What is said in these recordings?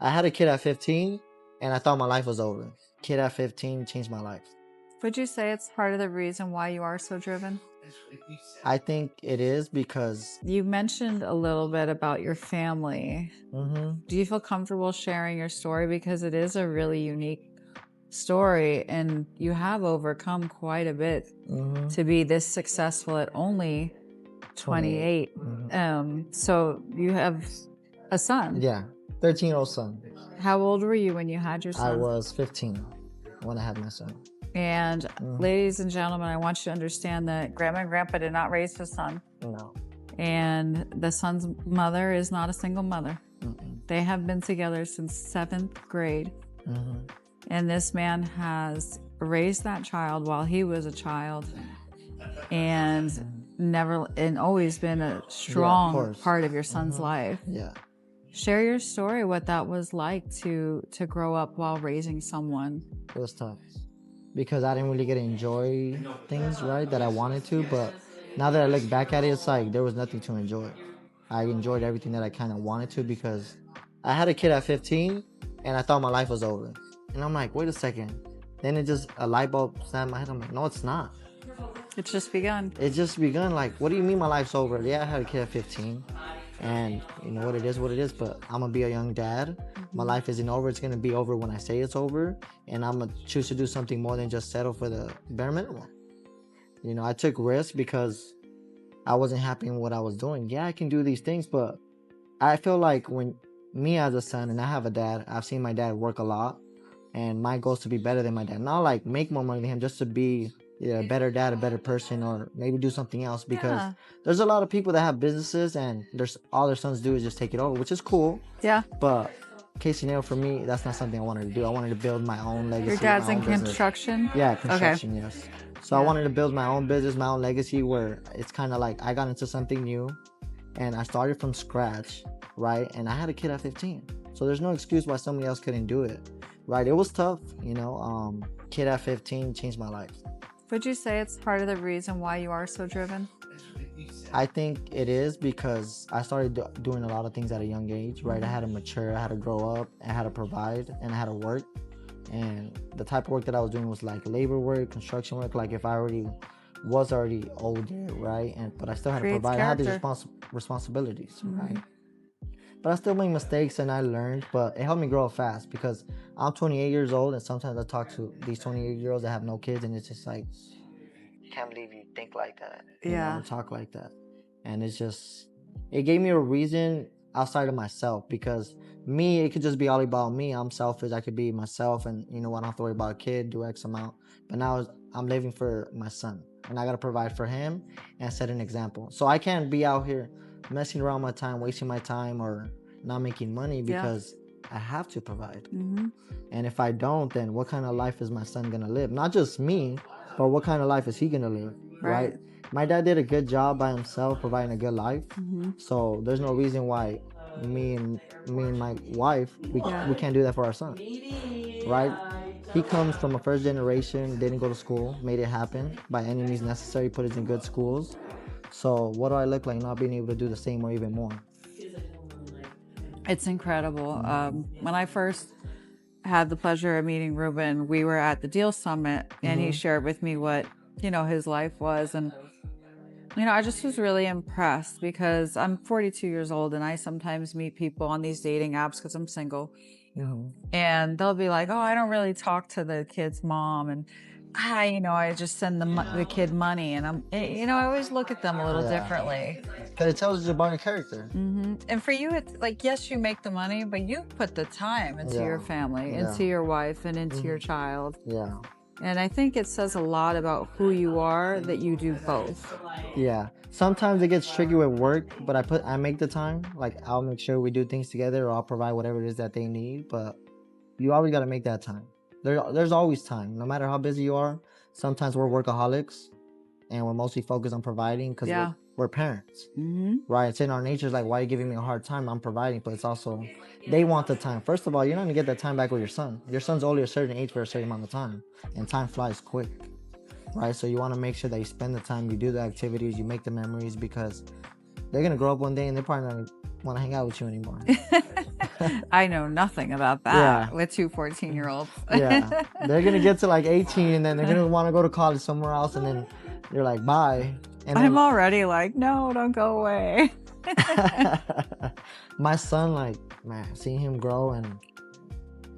I had a kid at 15 and I thought my life was over. Kid at 15 changed my life. Would you say it's part of the reason why you are so driven? I think it is because You mentioned a little bit about your family. mhm, Do you feel comfortable sharing your story? Because it is a really unique story and you have overcome quite a bit mhm, to be this successful at only 28. So you have a son. yeah, 13-year-old son. How old were you when you had your I son? was 15 when I had my son. And ladies and gentlemen, I want you to understand that Grandma and Grandpa did not raise the son. No. And the son's mother is not a single mother. Mm-mm. They have been together since 7th grade. Mhm. And this man has raised that child while he was a child and always been a strong course. part of your son's life. Yeah. Share your story, what that was like to grow up while raising someone. It was tough because I didn't really get to enjoy things, right, that I wanted to. But now that I look back at it, it's like there was nothing to enjoy. I enjoyed everything that I kind of wanted to because I had a kid at 15 and I thought my life was over. And I'm like, wait a second. Then a light bulb snapped in my head. I'm like, no, it's not. It's just begun. It just begun. Like, what do you mean my life's over? Yeah, I had a kid at 15. And you know what it is, but I'm gonna be a young dad. My life isn't over. It's gonna be over when I say it's over. And I'm gonna choose to do something more than just settle for the bare minimum. You know, I took risks because I wasn't happy in what I was doing. Yeah, I can do these things, but I feel like when me as a son, and I have a dad, I've seen my dad work a lot. And my goal is to be better than my dad. Not like make more money than him, just to be a better dad, a better person, or maybe do something else. Because there's a lot of people that have businesses and there's all their sons do is just take it over, which is cool. Yeah. But case scenario for me, that's not something I wanted to do. I wanted to build my own legacy. Your dad's my own in business. construction? Yeah, construction, yes. So I wanted to build my own business, my own legacy, where it's kind of like I got into something new and I started from scratch, right? And I had a kid at 15. So there's no excuse why somebody else couldn't do it. Right, it was tough, you know. Kid at 15 changed my life. Would you say it's part of the reason why you are so driven? I think it is because I started doing a lot of things at a young age, right? I had to mature, I had to grow up, I had to provide, and I had to work. And the type of work that I was doing was like labor work, construction work, like if I was already older, right? But I still had to provide. I had these responsibilities, right? But I still made mistakes and I learned, but it helped me grow up fast because I'm 28 years old and sometimes I talk to these 28-year-olds that have no kids and it's just like, I can't believe you think like that. Yeah. You know, talk like that. And it gave me a reason outside of myself because it could just be all about me. I'm selfish. I could be myself and, you know, I don't have to worry about a kid, do X amount. But now I'm living for my son and I got to provide for him and set an example. So I can't be out here messing around my time, wasting my time, or not making money because I have to provide. And if I don't, then what kind of life is my son gonna live? Not just me, but what kind of life is he gonna live? Right? My dad did a good job by himself providing a good life. So there's no reason why me and my wife we can't do that for our son. Right? He comes from a first generation, didn't go to school, made it happen by any means necessary, put us in good schools. So what do I look like not being able to do the same or even more? It's incredible. When I first had the pleasure of meeting Ruben, we were at the Deal Summit and he shared with me what, you know, his life was. And, you know, I just was really impressed because I'm 42 years old and I sometimes meet people on these dating apps because I'm single. And they'll be like, oh, I don't really talk to the kid's mom. And you know, I just send the kid money, and you know, I always look at them a little differently. Because it tells you about your character. And for you, it's like, yes, you make the money, but you put the time into your family, into your wife, and into your child. Yeah. And I think it says a lot about who you are that you do both. Yeah. Sometimes it gets tricky with work, but I make the time. Like I'll make sure we do things together, or I'll provide whatever it is that they need. But you always got to make that time. There's always time, no matter how busy you are. Sometimes we're workaholics, and we're mostly focused on providing because we're parents, right? It's in our nature. Like, why are you giving me a hard time? I'm providing, but it's also they want the time. First of all, you're not gonna get that time back with your son. Your son's only a certain age for a certain amount of time, and time flies quick, right? So you want to make sure that you spend the time, you do the activities, you make the memories, because they're gonna grow up one day and they're probably not gonna want to hang out with you anymore. I know nothing about that Yeah. with two 14-year-olds. Yeah, they're gonna get to like 18 and then they're gonna want to go to college somewhere else, and then you're like, bye. And I'm then already like, no, don't go away. my son, like, man, seeing him grow, and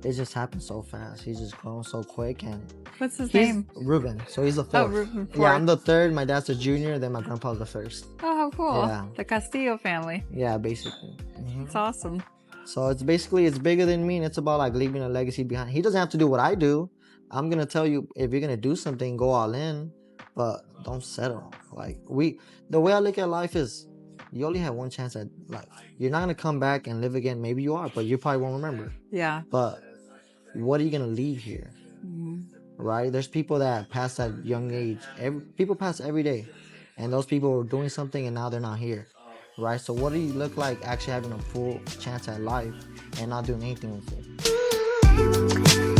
it just happened so fast. He's just grown so quick, and What's his he's name? Ruben, so he's the Oh, fourth. Ruben Yeah, I'm Ford. the third. My dad's the junior, then my grandpa's the first. Oh, how cool. Yeah. The Castillo family. Yeah, basically. It's awesome. So it's basically, it's bigger than me, and it's about like leaving a legacy behind. He doesn't have to do what I do. I'm gonna tell you, if you're gonna do something, go all in, but don't settle. Like, the way I look at life is, you only have one chance at life. You're not gonna come back and live again. Maybe you are, but you probably won't remember. Yeah. But what are you gonna leave here? Right? There's people that pass at young age. People pass every day, and those people were doing something, and now they're not here. Right? So what do you look like actually having a full chance at life and not doing anything with it?